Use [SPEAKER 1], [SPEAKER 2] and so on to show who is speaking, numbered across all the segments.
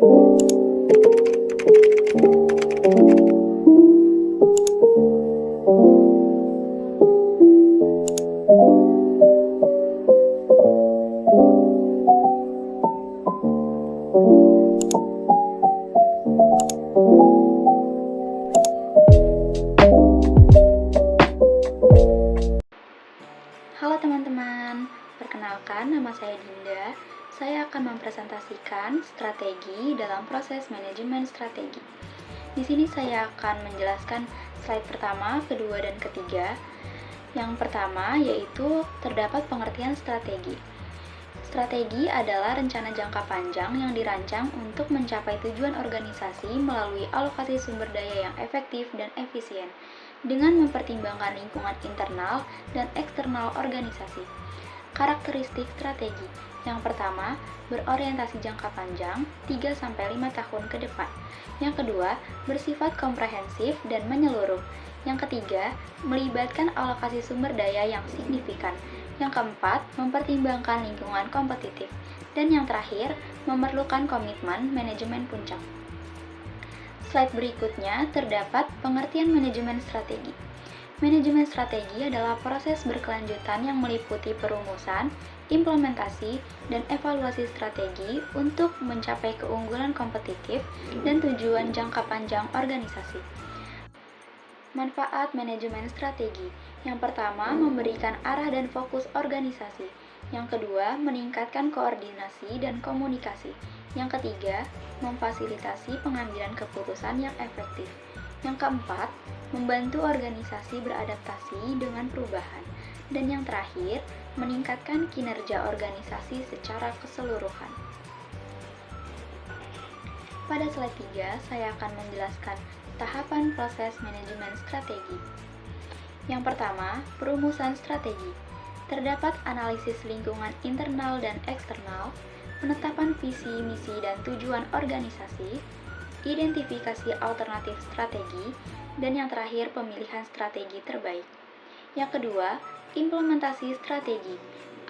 [SPEAKER 1] Halo teman-teman, perkenalkan nama saya Dinda. Saya akan mempresentasikan strategi dalam proses manajemen strategi. Di sini saya akan menjelaskan slide pertama, kedua, dan ketiga. Yang pertama yaitu terdapat pengertian strategi. Strategi adalah rencana jangka panjang yang dirancang untuk mencapai tujuan organisasi melalui alokasi sumber daya yang efektif dan efisien, dengan mempertimbangkan lingkungan internal dan eksternal organisasi. Karakteristik strategi. Yang pertama, berorientasi jangka panjang 3-5 tahun ke depan. Yang kedua, bersifat komprehensif dan menyeluruh. Yang ketiga, melibatkan alokasi sumber daya yang signifikan. Yang keempat, mempertimbangkan lingkungan kompetitif. Dan yang terakhir, memerlukan komitmen manajemen puncak. Slide berikutnya terdapat pengertian manajemen strategi. Manajemen strategi adalah proses berkelanjutan yang meliputi perumusan, implementasi, dan evaluasi strategi untuk mencapai keunggulan kompetitif dan tujuan jangka panjang organisasi. Manfaat manajemen strategi. Yang pertama, memberikan arah dan fokus organisasi. Yang kedua, meningkatkan koordinasi dan komunikasi. Yang ketiga, memfasilitasi pengambilan keputusan yang efektif. Yang keempat, membantu organisasi beradaptasi dengan perubahan. Dan yang terakhir, meningkatkan kinerja organisasi secara keseluruhan. Pada slide 3, saya akan menjelaskan tahapan proses manajemen strategi. Yang pertama, perumusan strategi. Terdapat analisis lingkungan internal dan eksternal, penetapan visi, misi, dan tujuan organisasi, identifikasi alternatif strategi, dan yang terakhir pemilihan strategi terbaik. Yang kedua, implementasi strategi,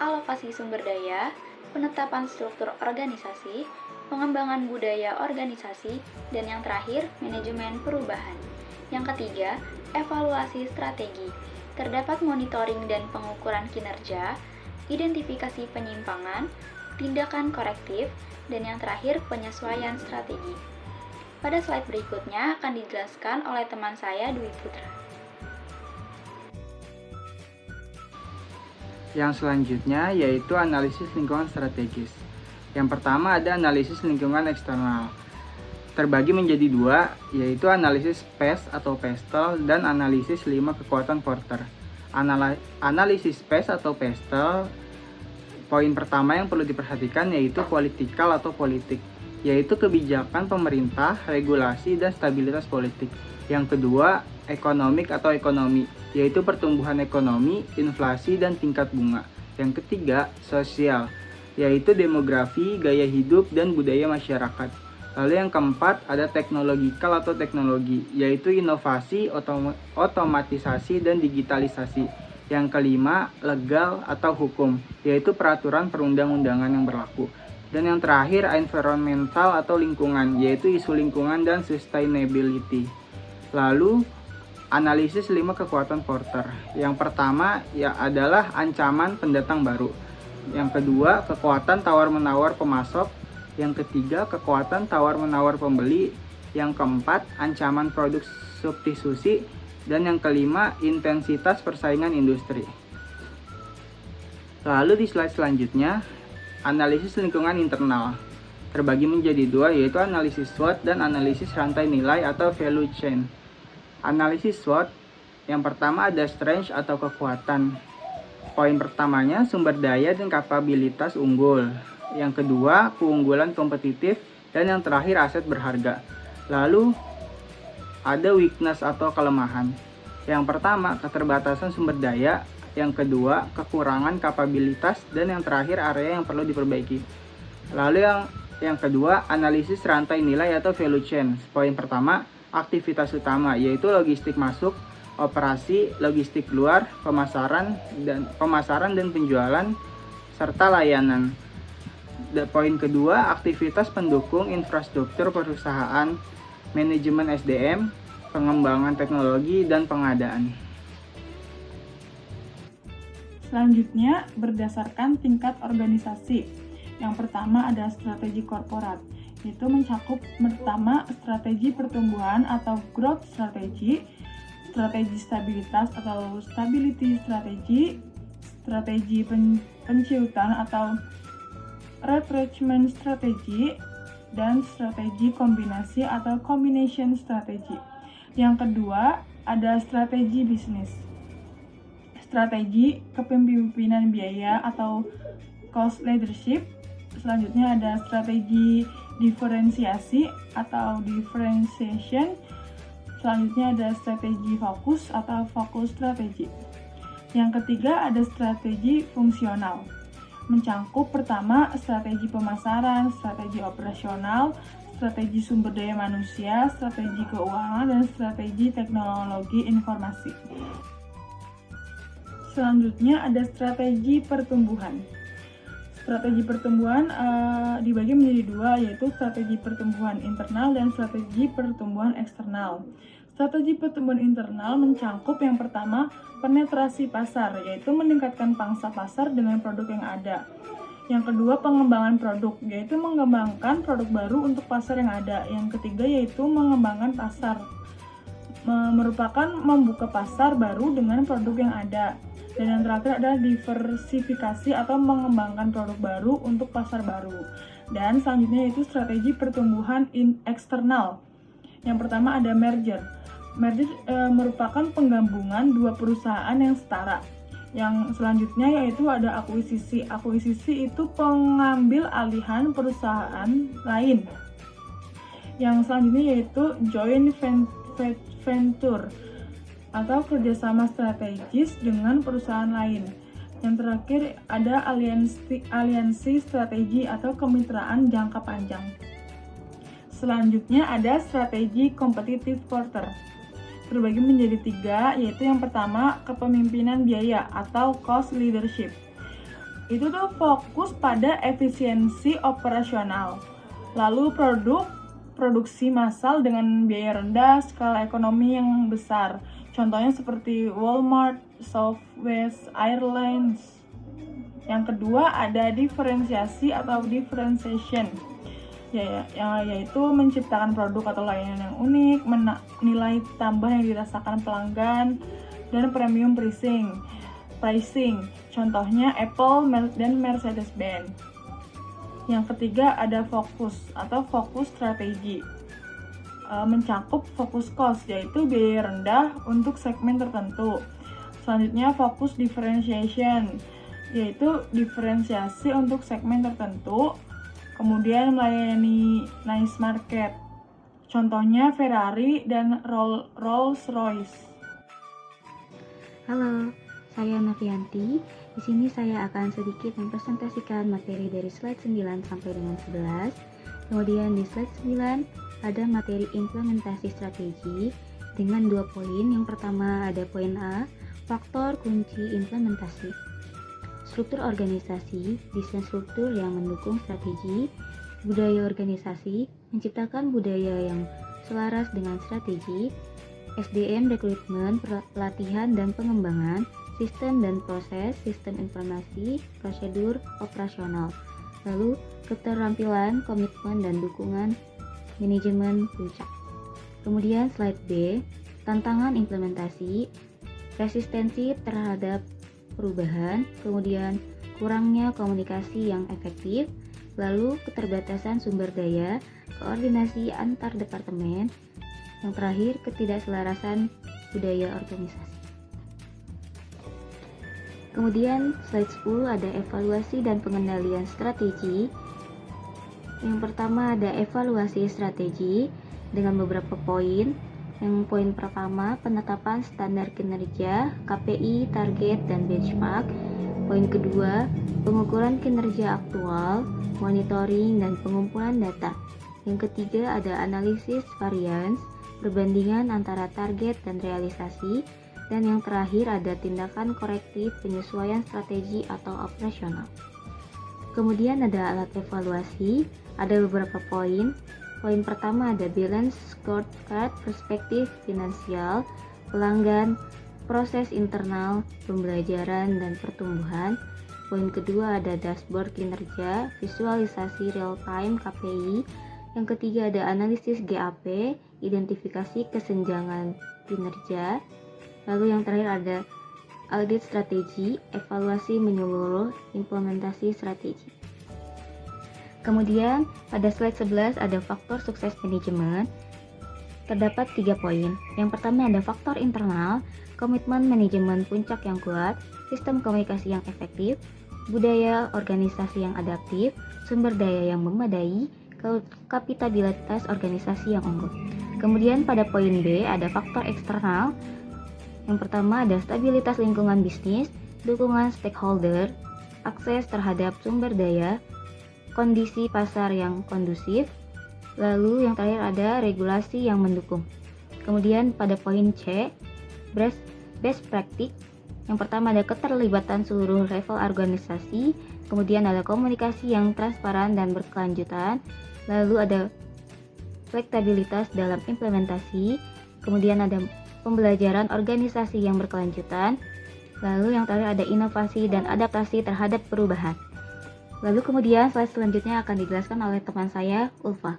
[SPEAKER 1] alokasi sumber daya, penetapan struktur organisasi, pengembangan budaya organisasi, dan yang terakhir manajemen perubahan. Yang ketiga, evaluasi strategi. Terdapat monitoring dan pengukuran kinerja, identifikasi penyimpangan, tindakan korektif, dan yang terakhir penyesuaian strategi. Pada slide berikutnya akan dijelaskan oleh teman saya Dwi Putra.
[SPEAKER 2] Yang selanjutnya yaitu analisis lingkungan strategis. Yang pertama ada analisis lingkungan eksternal. Terbagi menjadi dua, yaitu analisis PES atau PESTEL dan analisis 5 kekuatan Porter. Analisis PES atau PESTEL, poin pertama yang perlu diperhatikan yaitu politikal atau politik, yaitu kebijakan pemerintah, regulasi, dan stabilitas politik. Yang kedua, ekonomik atau ekonomi, yaitu pertumbuhan ekonomi, inflasi, dan tingkat bunga. Yang ketiga, sosial, yaitu demografi, gaya hidup, dan budaya masyarakat. Lalu yang keempat ada teknologikal atau teknologi, yaitu inovasi, otomatisasi, dan digitalisasi. Yang kelima, legal atau hukum, yaitu peraturan perundang-undangan yang berlaku. Dan yang terakhir, environmental atau lingkungan, yaitu isu lingkungan dan sustainability. Lalu, analisis 5 kekuatan Porter. Yang pertama adalah ancaman pendatang baru. Yang kedua, kekuatan tawar-menawar pemasok. Yang ketiga, kekuatan tawar-menawar pembeli. Yang keempat, ancaman produk substitusi. Dan yang kelima, intensitas persaingan industri. Lalu di slide selanjutnya, analisis lingkungan internal. Terbagi menjadi dua, yaitu analisis SWOT dan analisis rantai nilai atau value chain. Analisis SWOT, yang pertama ada strength atau kekuatan. Poin pertamanya, sumber daya dan kapabilitas unggul. Yang kedua, keunggulan kompetitif. Dan yang terakhir, aset berharga. Lalu, ada weakness atau kelemahan. Yang pertama, keterbatasan sumber daya. Yang kedua, kekurangan kapabilitas. Dan yang terakhir, area yang perlu diperbaiki. Lalu yang kedua, analisis rantai nilai atau value chain. Poin pertama, aktivitas utama, yaitu logistik masuk, operasi, logistik keluar, pemasaran dan penjualan, serta layanan. Poin kedua, aktivitas pendukung infrastruktur perusahaan, manajemen SDM, pengembangan teknologi, dan pengadaan.
[SPEAKER 3] Selanjutnya, berdasarkan tingkat organisasi. Yang pertama ada strategi korporat, yaitu mencakup pertama strategi pertumbuhan atau growth strategy, strategi stabilitas atau stability strategy, strategi penciutan atau retrenchment strategy, dan strategi kombinasi atau combination strategy. Yang kedua ada strategi bisnis, strategi kepemimpinan biaya atau cost leadership. Selanjutnya ada strategi diferensiasi atau differentiation. Selanjutnya ada strategi fokus atau focus strategi. Yang ketiga ada strategi fungsional, mencangkup pertama strategi pemasaran, strategi operasional, strategi sumber daya manusia, strategi keuangan, dan strategi teknologi informasi. Selanjutnya ada strategi pertumbuhan. Strategi pertumbuhan dibagi menjadi dua, yaitu strategi pertumbuhan internal dan strategi pertumbuhan eksternal. Strategi pertumbuhan internal mencangkup yang pertama penetrasi pasar, yaitu meningkatkan pangsa pasar dengan produk yang ada. Yang kedua pengembangan produk, yaitu mengembangkan produk baru untuk pasar yang ada. Yang ketiga yaitu mengembangkan pasar, merupakan membuka pasar baru dengan produk yang ada. Dan yang terakhir adalah diversifikasi atau mengembangkan produk baru untuk pasar baru. Dan selanjutnya yaitu strategi pertumbuhan eksternal. Yang pertama ada merger. Merger merupakan penggabungan dua perusahaan yang setara. Yang selanjutnya yaitu ada akuisisi. Akuisisi itu pengambil alihan perusahaan lain. Yang selanjutnya yaitu joint venture atau kerjasama strategis dengan perusahaan lain. Yang terakhir ada aliansi strategi atau kemitraan jangka panjang. Selanjutnya ada strategi competitive quarter. Terbagi menjadi tiga, yaitu yang pertama kepemimpinan biaya atau cost leadership. Itu tuh fokus pada efisiensi operasional. Lalu produksi massal dengan biaya rendah, skala ekonomi yang besar. Contohnya seperti Walmart, Southwest Airlines. Yang kedua ada diferensiasi atau differentiation, yaitu menciptakan produk atau layanan yang unik, nilai tambah yang dirasakan pelanggan, dan premium pricing. Contohnya Apple dan Mercedes-Benz. Yang ketiga ada fokus atau fokus strategi, mencakup fokus cost, yaitu biaya rendah untuk segmen tertentu. Selanjutnya fokus differentiation, yaitu diferensiasi untuk segmen tertentu. Kemudian melayani niche market. Contohnya Ferrari dan Rolls-Royce.
[SPEAKER 1] Halo, saya Novianti. Di sini saya akan sedikit mempresentasikan materi dari slide 9 sampai dengan 11. Kemudian di slide 9 ada materi implementasi strategi dengan 2 poin. Yang pertama ada poin A, faktor kunci implementasi. Struktur organisasi, desain struktur yang mendukung strategi, budaya organisasi, menciptakan budaya yang selaras dengan strategi, SDM rekrutmen, pelatihan dan pengembangan, sistem dan proses, sistem informasi, prosedur operasional. Lalu keterampilan, komitmen dan dukungan manajemen puncak. Kemudian slide B, tantangan implementasi, resistensi terhadap perubahan, kemudian kurangnya komunikasi yang efektif, lalu keterbatasan sumber daya, koordinasi antar departemen, yang terakhir ketidakselarasan budaya organisasi. Kemudian slide 10 ada evaluasi dan pengendalian strategi. Yang pertama ada evaluasi strategi dengan beberapa poin. Yang poin pertama, penetapan standar kinerja, KPI, target, dan benchmark. Poin kedua, pengukuran kinerja aktual, monitoring, dan pengumpulan data. Yang ketiga ada analisis variance, perbandingan antara target dan realisasi. Dan yang terakhir ada tindakan korektif penyesuaian strategi atau operasional.
[SPEAKER 4] Kemudian ada alat evaluasi, ada beberapa poin. Poin pertama ada balance scorecard, perspektif finansial, pelanggan, proses internal, pembelajaran dan pertumbuhan. Poin kedua ada dashboard kinerja, visualisasi real time KPI. Yang ketiga ada analisis GAP, identifikasi kesenjangan kinerja. Lalu yang terakhir ada audit strategi, evaluasi menyeluruh implementasi strategi. Kemudian pada slide 11 ada faktor sukses manajemen. Terdapat 3 poin. Yang pertama ada faktor internal, komitmen manajemen puncak yang kuat, sistem komunikasi yang efektif, budaya organisasi yang adaptif, sumber daya yang memadai, kapitalitas organisasi yang unggul. Kemudian pada poin B ada faktor eksternal. Yang pertama ada stabilitas lingkungan bisnis, dukungan stakeholder, akses terhadap sumber daya, kondisi pasar yang kondusif, lalu yang terakhir ada regulasi yang mendukung. Kemudian pada poin C, best practice. Yang pertama ada keterlibatan seluruh level organisasi, kemudian ada komunikasi yang transparan dan berkelanjutan, lalu ada fleksibilitas dalam implementasi, kemudian ada pembelajaran organisasi yang berkelanjutan, lalu yang terakhir ada inovasi dan adaptasi terhadap perubahan. Lalu kemudian slide selanjutnya akan dijelaskan oleh teman saya, Ulfa.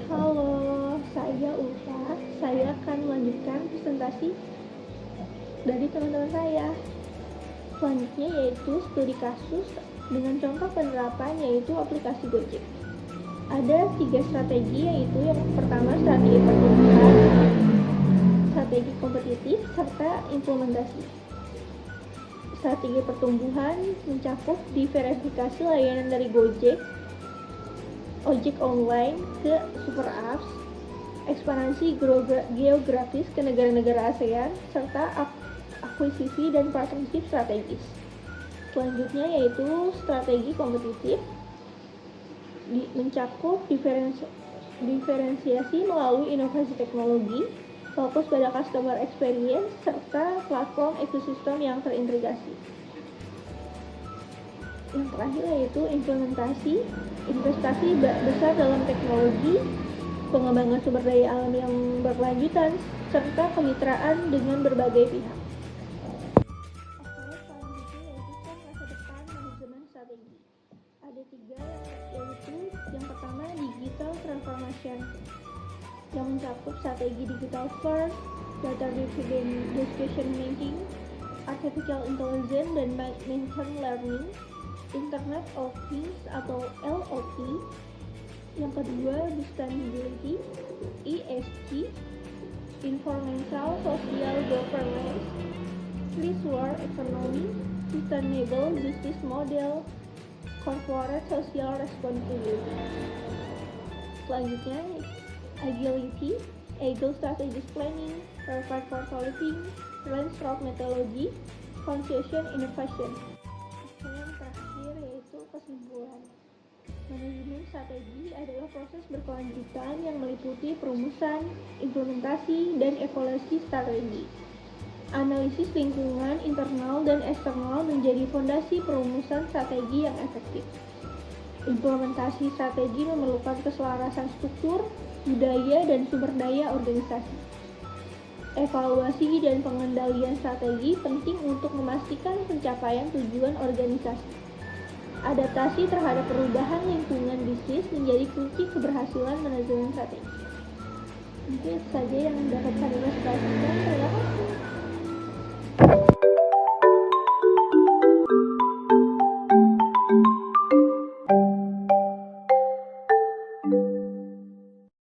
[SPEAKER 5] Halo, saya Ulfa. Saya akan melanjutkan presentasi dari teman-teman saya. Selanjutnya yaitu studi kasus dengan contoh penerapan yaitu aplikasi Gojek. Ada 3 strategi, yaitu yang pertama strategi pertumbuhan, strategi kompetitif, serta implementasi. Strategi pertumbuhan mencakup diversifikasi layanan dari Gojek, ojek online ke super apps, ekspansi geografis ke negara-negara ASEAN, serta akuisisi dan partnership strategis. Selanjutnya yaitu strategi kompetitif, mencakup diferensiasi melalui inovasi teknologi, fokus pada customer experience, serta platform ekosistem yang terintegrasi. Yang terakhir yaitu implementasi, investasi besar dalam teknologi, pengembangan sumber daya alam yang berkelanjutan, serta kemitraan dengan berbagai pihak. Ada 3, yaitu yang pertama digital transformation yang mencakup strategi digital first, data driven decision making, artificial intelligence dan machine learning, Internet of Things atau LOT. Yang kedua sustainability, ESG, environmental social governance, circular economy, sustainable business model, corporate social responsibility. Selanjutnya, agility, agile strategic planning, prepare for solving, Lansrop methodology, conscious innovation. Yang terakhir yaitu kesimpulan. Manajemen strategi adalah proses berkelanjutan yang meliputi perumusan, implementasi, dan evaluasi strategi. Analisis lingkungan internal dan eksternal menjadi fondasi perumusan strategi yang efektif. Implementasi strategi memerlukan keselarasan struktur, budaya, dan sumber daya organisasi. Evaluasi dan pengendalian strategi penting untuk memastikan pencapaian tujuan organisasi. Adaptasi terhadap perubahan lingkungan bisnis menjadi kunci keberhasilan manajemen strategi. Mungkin itu saja yang dapat kami sampaikan. Terima kasih.